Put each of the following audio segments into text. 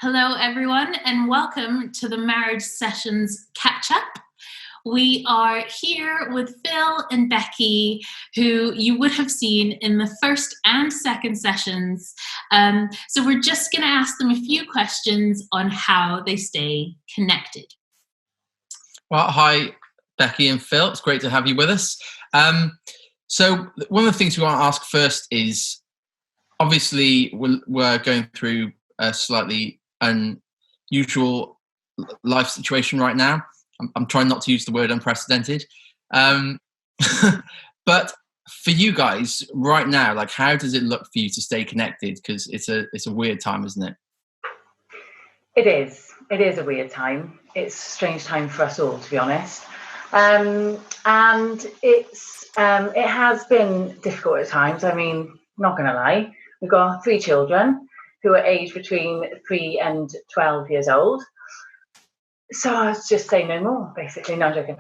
Hello, everyone, and welcome to the Marriage Sessions Catch-Up. We are here with Phil and Becky, who you would have seen in the first and second sessions. So we're just going to ask them a few questions on how they stay connected. Well, hi, Becky and Phil. It's great to have you with us. So one of the things we want to ask first is, obviously, we're going through a slightly unusual life situation right now. I'm trying not to use the word unprecedented. But for you guys right now, like, how does it look for you to stay connected? Because it's a weird time, isn't it? It is a weird time. It's a strange time for us all, to be honest. And it has been difficult at times. I mean, not going to lie. We've got 3 children who are aged between 3 and 12 years old. So I was just saying no more, basically. No, I'm joking.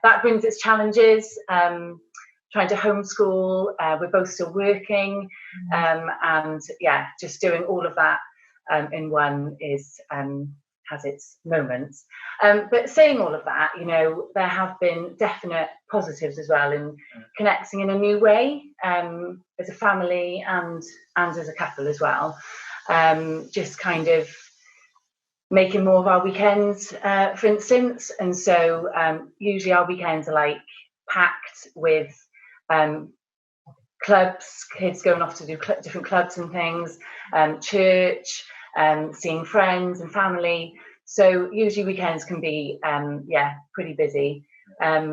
That brings its challenges. Trying to homeschool, we're both still working, and just doing all of that in one is has its moments. But saying all of that, there have been definite positives as well in connecting in a new way, as a family and as a couple as well. Just kind of making more of our weekends, for instance. And so usually our weekends are like packed with clubs, kids going off to do different clubs and things, church, seeing friends and family. So usually weekends can be pretty busy.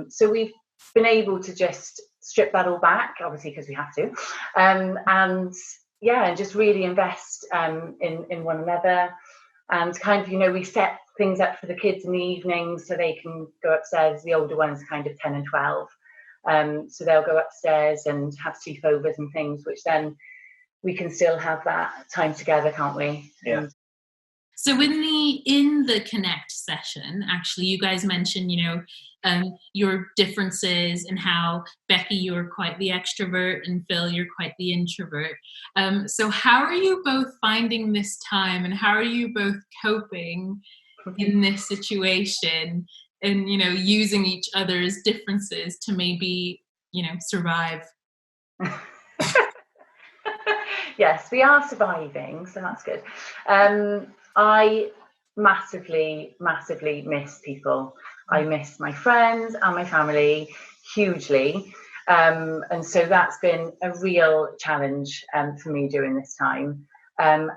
So we've been able to just strip that all back, obviously, because we have to, and just really invest in one another. And kind of, we set things up for the kids in the evenings so they can go upstairs. The older ones are kind of 10 and 12. So they'll go upstairs and have sleepovers and things, which then we can still have that time together, can't we? Yeah. So in the Connect session, actually, you guys mentioned, your differences and how, Becky, you're quite the extrovert and Phil, you're quite the introvert. So how are you both finding this time, and how are you both coping in this situation and, using each other's differences to maybe, survive? Yes, we are surviving, so that's good. I massively miss people. I miss my friends and my family hugely, and so that's been a real challenge for me during this time. And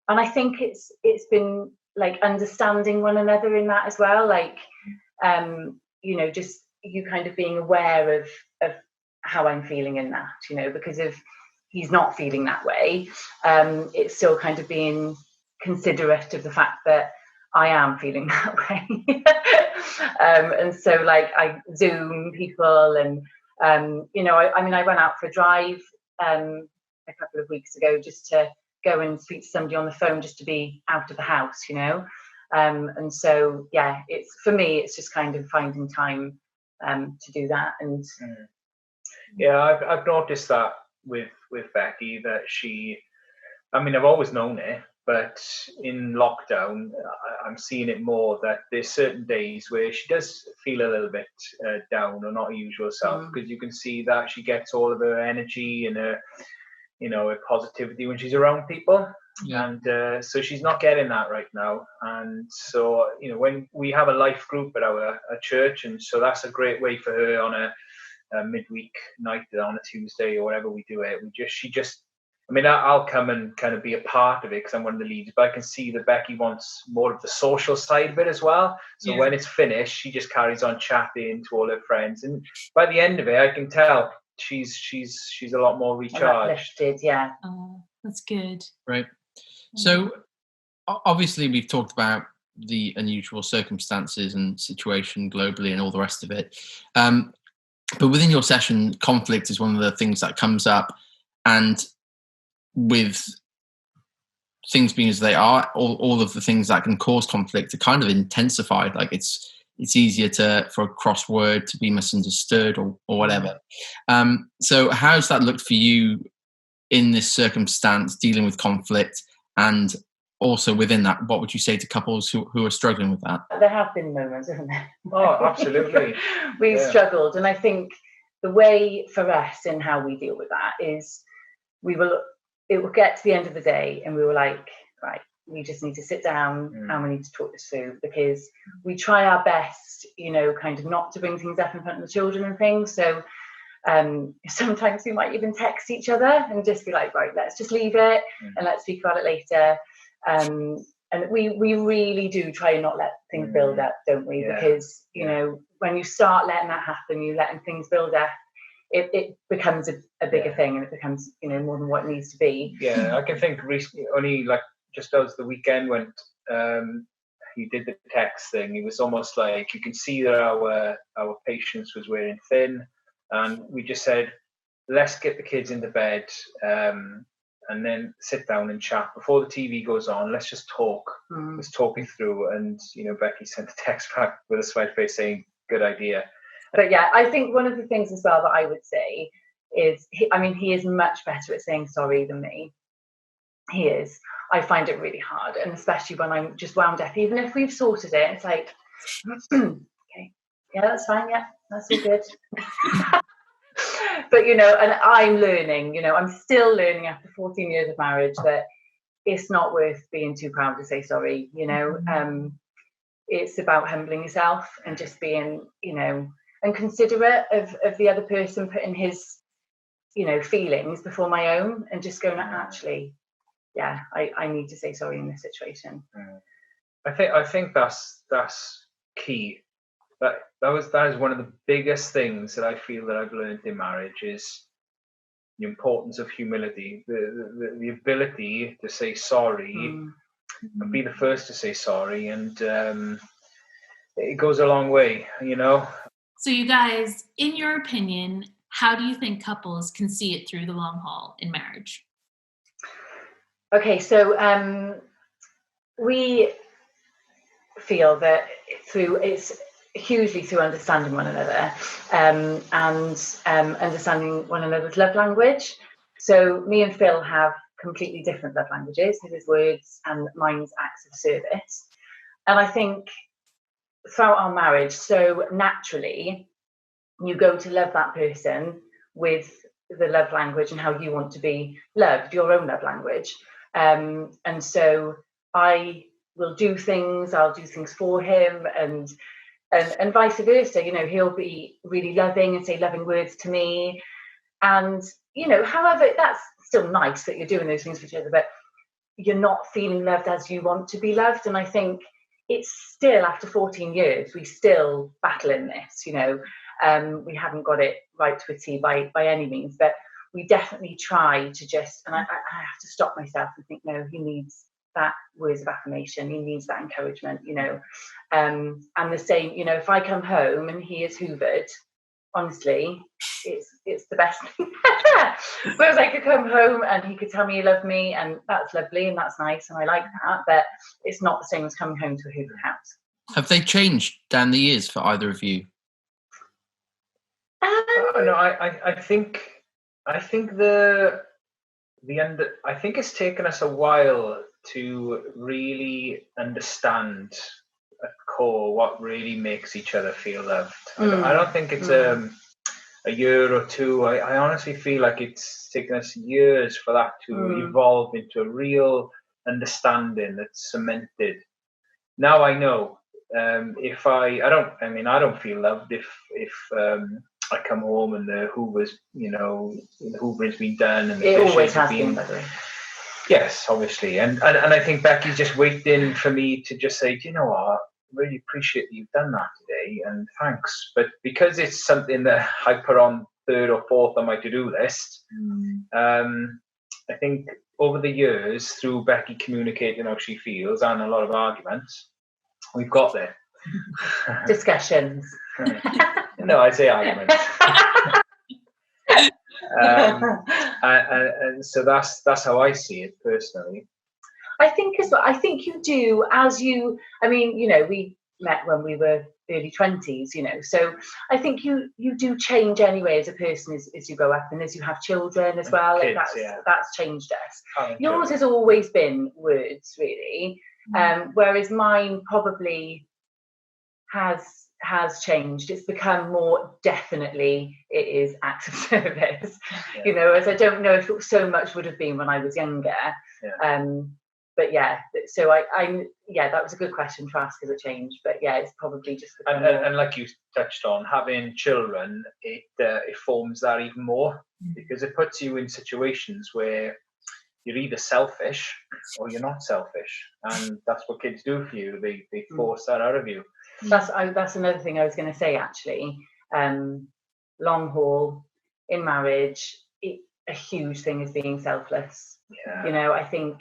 I think it's been like understanding one another in that as well. Like, just you kind of being aware of how I'm feeling in that, because if he's not feeling that way, it's still kind of being considerate of the fact that I am feeling that way. And so like I Zoom people and, I went out for a drive a couple of weeks ago just to go and speak to somebody on the phone just to be out of the house, and so, it's for me, it's just kind of finding time to do that. And I've noticed that with Becky, that I've always known it, but in lockdown I'm seeing it more, that there's certain days where she does feel a little bit down or not her usual self, because you can see that she gets all of her energy and her positivity when she's around people. And so she's not getting that right now. And so when we have a life group at our church, and so that's a great way for her on a midweek night on a Tuesday or whatever we do it. I'll come and kind of be a part of it because I'm one of the leaders, but I can see that Becky wants more of the social side of it as well. So when it's finished, she just carries on chatting to all her friends, and by the end of it, I can tell she's a lot more recharged. Yeah. Oh, that's good. Right. So obviously we've talked about the unusual circumstances and situation globally and all the rest of it. But within your session, conflict is one of the things that comes up, and with things being as they are, all of the things that can cause conflict are kind of intensified. Like it's easier for a crossword to be misunderstood or whatever. So how's that looked for you in this circumstance, dealing with conflict, and also within that, what would you say to couples who are struggling with that? There have been moments, haven't there? Oh, absolutely. We've struggled, and I think the way for us in how we deal with that is it will get to the end of the day and we were like, right, we just need to sit down and we need to talk this through, because we try our best, kind of not to bring things up in front of the children and things. So sometimes we might even text each other and just be like, right, let's just leave it and let's speak about it later. And we really do try and not let things build up, don't we? Because, when you start letting that happen, you letting things build up, it becomes a bigger thing, and it becomes, more than what it needs to be. Yeah, I can think recently, only like just as the weekend went, you did the text thing. It was almost like you can see that our patience was wearing thin, and we just said, let's get the kids into bed, and then sit down and chat before the TV goes on. Let's just talk. Let's talk it through. And Becky sent a text back with a sweat face saying, "Good idea." But yeah, I think one of the things as well that I would say is, he is much better at saying sorry than me. He is. I find it really hard, and especially when I'm just wound up, even if we've sorted it, it's like, okay, yeah, that's fine, yeah, that's all good. But, and I'm learning, I'm still learning after 14 years of marriage that it's not worth being too proud to say sorry, it's about humbling yourself and just being, and considerate of the other person, putting his, feelings before my own, and just going, actually, yeah, I need to say sorry in this situation. I think that's key. That is one of the biggest things that I feel that I've learned in marriage, is the importance of humility, the ability to say sorry and be the first to say sorry, and it goes a long way, So you guys, in your opinion, how do you think couples can see it through the long haul in marriage? Okay, so we feel that it's hugely through understanding one another, and understanding one another's love language. So me and Phil have completely different love languages. His is words and mine's acts of service. And I think throughout our marriage, so naturally, you go to love that person with the love language and how you want to be loved, your own love language. And so I will do things, I'll do things for him, and vice versa. He'll be really loving and say loving words to me. And, however, that's still nice that you're doing those things for each other, but you're not feeling loved as you want to be loved. And I think it's still, after 14 years, we still battle in this, we haven't got it right to a T by any means, but we definitely try to just, and I have to stop myself and think, no, he needs that words of affirmation, he needs that encouragement, and the same, if I come home and he is hoovered, honestly, it's the best thing. Whereas I could come home and he could tell me he loved me, and that's lovely and that's nice and I like that, but it's not the same as coming home to a hoovered house. Have they changed down the years for either of you? No, I think I think it's taken us a while to really understand at core what really makes each other feel loved. I don't think it's a year or two. I honestly feel like it's taken us years for that to evolve into a real understanding that's cemented. Now I know, if I don't feel loved if I come home and the Hoover's, the Hoover's been done and the it always dishes has have been, by the way. Yes, obviously, and I think Becky's just waiting for me to just say, do you know what? I really appreciate that you've done that today, and thanks. But because it's something that I put on third or fourth on my to-do list, I think over the years, through Becky communicating how she feels and a lot of arguments, we've got there. Discussions. No, I say arguments. And so that's how I see it personally. I think as well. I think you do, as you. I mean, we met when we were early 20s, you know. So I think you do change anyway as a person as you grow up and as you have children as well. Kids, that's changed us. Having Yours children. has always been words, really, whereas mine probably has changed. It's become more definitely, it is acts of service, you know, as I don't know if it so much would have been when I was younger. But yeah, so I that was a good question to ask as a change, but yeah, it's probably just and like you touched on, having children, it forms that even more, because it puts you in situations where you're either selfish or you're not selfish, and that's what kids do for you. They force that out of you. That's another thing I was going to say, actually. Long haul in marriage, a huge thing is being selfless. You know, I think,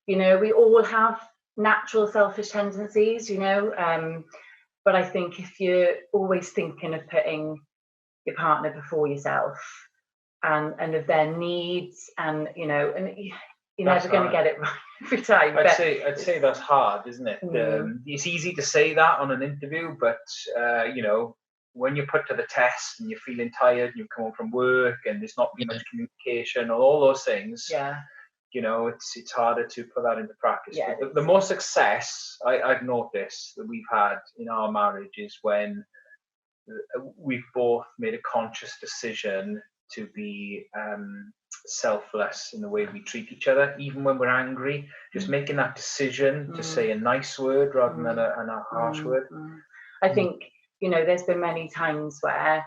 you know, we all have natural selfish tendencies, you know, but I think if you're always thinking of putting your partner before yourself and of their needs, and you know, and you're never going to get it right every time. I'd say that's hard, isn't it? It's easy to say that on an interview, but you know, when you're put to the test and you're feeling tired, and you come home from work and there's not been much communication or all those things, you know, it's harder to put that into practice. But the more success I've noticed that we've had in our marriage is when we've both made a conscious decision to be selfless in the way we treat each other, even when we're angry. Just making that decision to say a nice word rather than a harsh word. I think, you know, there's been many times where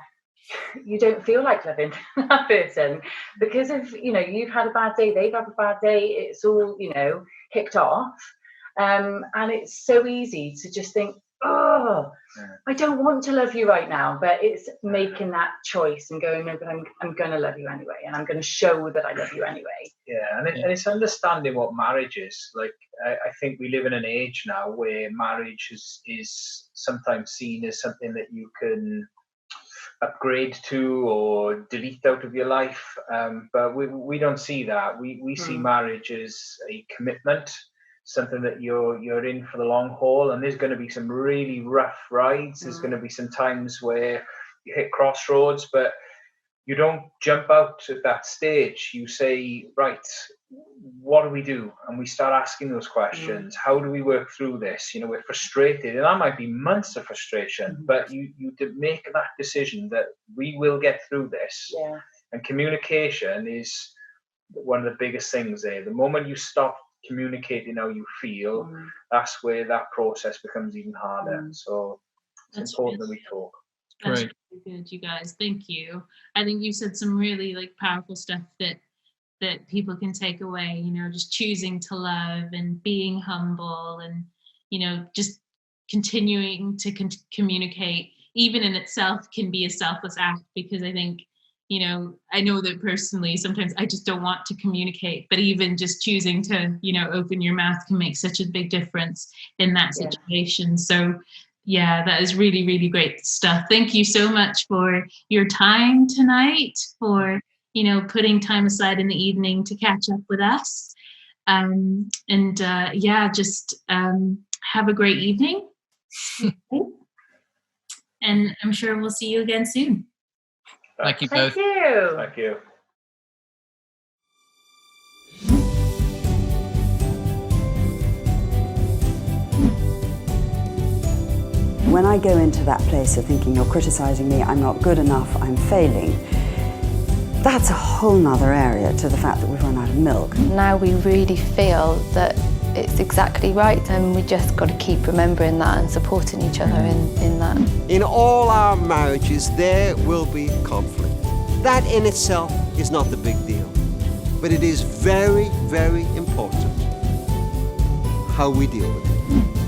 you don't feel like loving that person because of, you know, you've had a bad day, they've had a bad day, it's all, you know, kicked off, and it's so easy to just think, I don't want to love you right now, but it's making that choice and going, no, but I'm going to love you anyway, and I'm going to show that I love you anyway. And it's understanding what marriage is. Like, I think we live in an age now where marriage is sometimes seen as something that you can upgrade to or delete out of your life, but we don't see that. We see marriage as a commitment, something that you're in for the long haul, and there's going to be some really rough rides. There's going to be some times where you hit crossroads, but you don't jump out at that stage. You say, right, what do we do? And we start asking those questions. How do we work through this? You know, we're frustrated, and that might be months of frustration, but you make that decision that we will get through this. And communication is one of the biggest things there. The moment you stop communicating how you feel, that's where that process becomes even harder. So it's important that we talk. That's really good, you guys. Thank you. I think you said some really like powerful stuff that people can take away, you know, just choosing to love and being humble, and, you know, just continuing to communicate even in itself can be a selfless act, because I think, you know, I know that personally, sometimes I just don't want to communicate, but even just choosing to, you know, open your mouth can make such a big difference in that situation. So yeah, that is really, really great stuff. Thank you so much for your time tonight, for, you know, putting time aside in the evening to catch up with us. Just have a great evening. And I'm sure we'll see you again soon. Thank you both. Thank you. When I go into that place of thinking you're criticising me, I'm not good enough, I'm failing, that's a whole nother area to the fact that we've run out of milk. Now we really feel that it's exactly right, and we just got to keep remembering that and supporting each other in that. In all our marriages, there will be conflict. That in itself is not the big deal, but it is very, very important how we deal with it.